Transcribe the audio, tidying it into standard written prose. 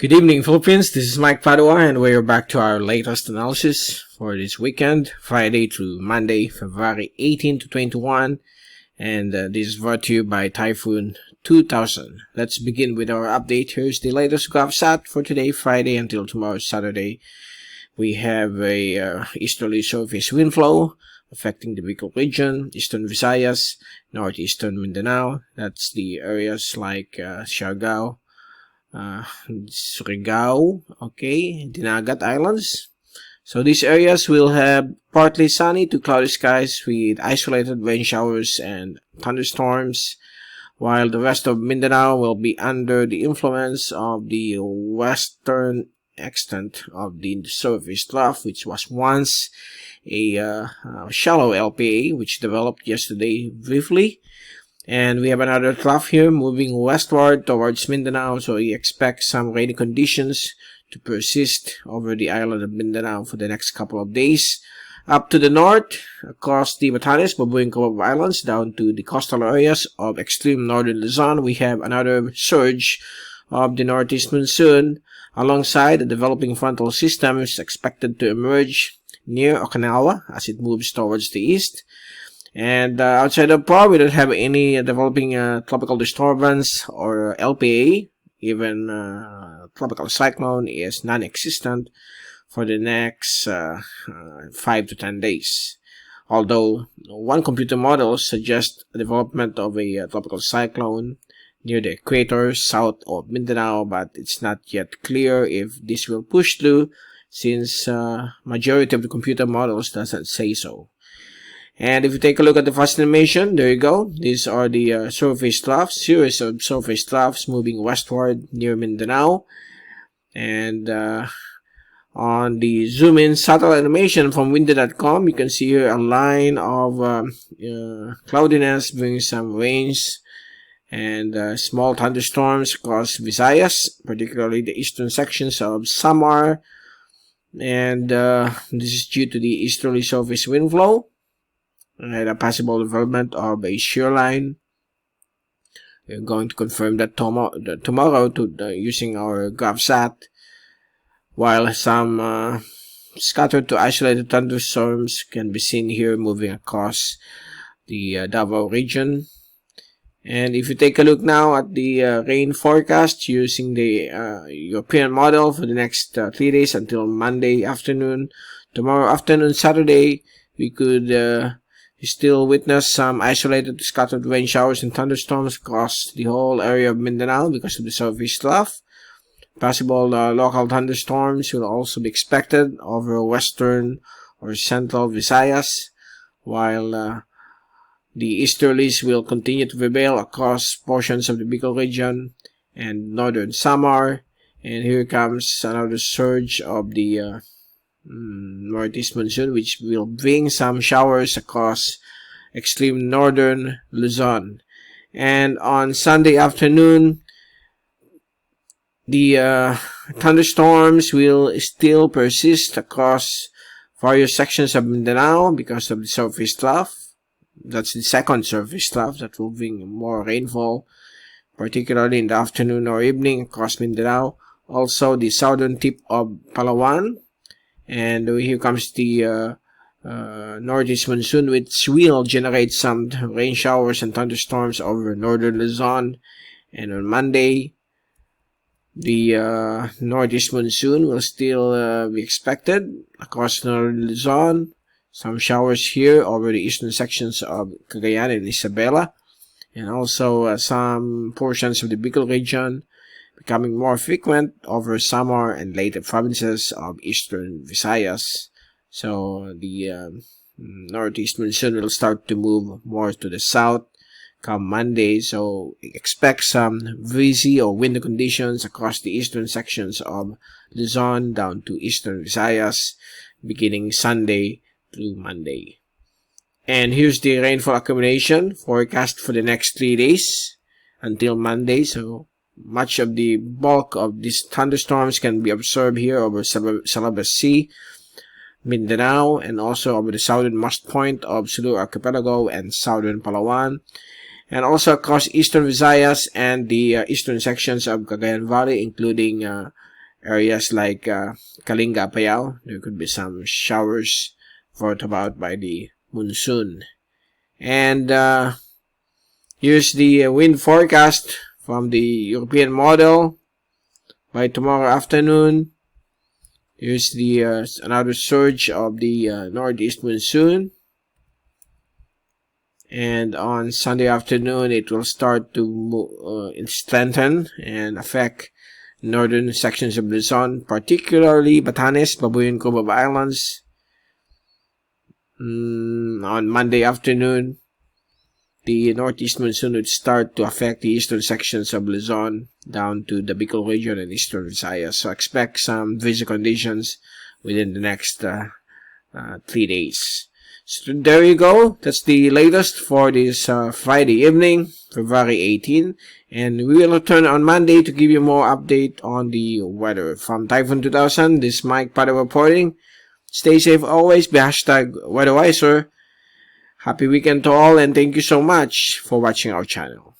Good evening, Philippines. This is Mike Padua, and we're back to our latest analysis for this weekend, Friday to Monday, February 18 to 21. And this is brought to you by Typhoon 2000. Let's begin with our update. Here's the latest GovSat for today, Friday, until tomorrow, Saturday. We have a easterly surface wind flow affecting the Bicol region, eastern Visayas, northeastern Mindanao. That's the areas like Siargao, Surigao, Dinagat Islands. So these areas will have partly sunny to cloudy skies with isolated rain showers and thunderstorms, while the rest of Mindanao will be under the influence of the western extent of the surface trough, which was once a shallow LPA, which developed yesterday briefly. And we have another trough here moving westward towards Mindanao, so we expect some rainy conditions to persist over the island of Mindanao for the next couple of days. Up to the north, across the Batanes, Babuing Cove Islands, down to the coastal areas of extreme northern Luzon, we have another surge of the Northeast Monsoon. Alongside, the developing frontal system is expected to emerge near Okinawa as it moves towards the east. And outside of PAR, we don't have any developing tropical disturbance or LPA. Even tropical cyclone is non-existent for the next 5 to 10 days. Although one computer model suggests the development of a tropical cyclone near the equator south of Mindanao, but it's not yet clear if this will push through, since majority of the computer models doesn't say so. And if you take a look at the first animation, there you go. These are the surface troughs, series of surface troughs moving westward near Mindanao. And on the zoom-in satellite animation from windy.com, you can see here a line of cloudiness bringing some rains and small thunderstorms across Visayas, particularly the eastern sections of Samar. And this is due to the easterly surface wind flow and a possible development of a shear line. We're going to confirm that tomorrow using our GovSat, while some scattered to isolated thunderstorms can be seen here moving across the Davao region. And if you take a look now at the rain forecast using the European model for the next 3 days until Monday afternoon, tomorrow afternoon, Saturday, we could still witness some isolated scattered rain showers and thunderstorms across the whole area of Mindanao because of the surface trough. Possible local thunderstorms will also be expected over western or central Visayas, while the easterlies will continue to prevail across portions of the Bicol region and northern Samar. And here comes another surge of the Northeast Monsoon, which will bring some showers across extreme northern Luzon. And on Sunday afternoon, the thunderstorms will still persist across various sections of Mindanao because of the surface trough. That's the second surface trough that will bring more rainfall, particularly in the afternoon or evening across Mindanao. Also, the southern tip of Palawan. And here comes the Northeast Monsoon, which will generate some rain showers and thunderstorms over northern Luzon. And on Monday, the Northeast Monsoon will still be expected across northern Luzon. Some showers here over the eastern sections of Cagayan and Isabela. And also some portions of the Bicol region, becoming more frequent over Samar and later provinces of eastern Visayas. So the Northeast Monsoon will start to move more to the south come Monday. So expect some breezy or windy conditions across the eastern sections of Luzon down to eastern Visayas beginning Sunday through Monday. And here's the rainfall accumulation forecast for the next 3 days until Monday. So much of the bulk of these thunderstorms can be observed here over Salabas Sea, Mindanao, and also over the southernmost point of Sulu Archipelago and southern Palawan, and also across eastern Visayas and the eastern sections of Cagayan Valley, including areas like Kalinga, Apayao. There could be some showers brought about by the monsoon. And here's the wind forecast from the European model. By tomorrow afternoon, here's the another surge of the Northeast Monsoon. And on Sunday afternoon, it will start to strengthen and affect northern sections of Luzon, particularly Batanes, Babuyan Cubab Islands. On Monday afternoon, the Northeast Monsoon would start to affect the eastern sections of Luzon down to the Bicol region and eastern Visayas. So expect some drizzle conditions within the next 3 days. So there you go. That's the latest for this Friday evening, February 18. And we will return on Monday to give you more update on the weather. From Typhoon 2000, this is Mike Padua reporting. Stay safe always. Be #WeatherWiser. Happy weekend to all, and thank you so much for watching our channel.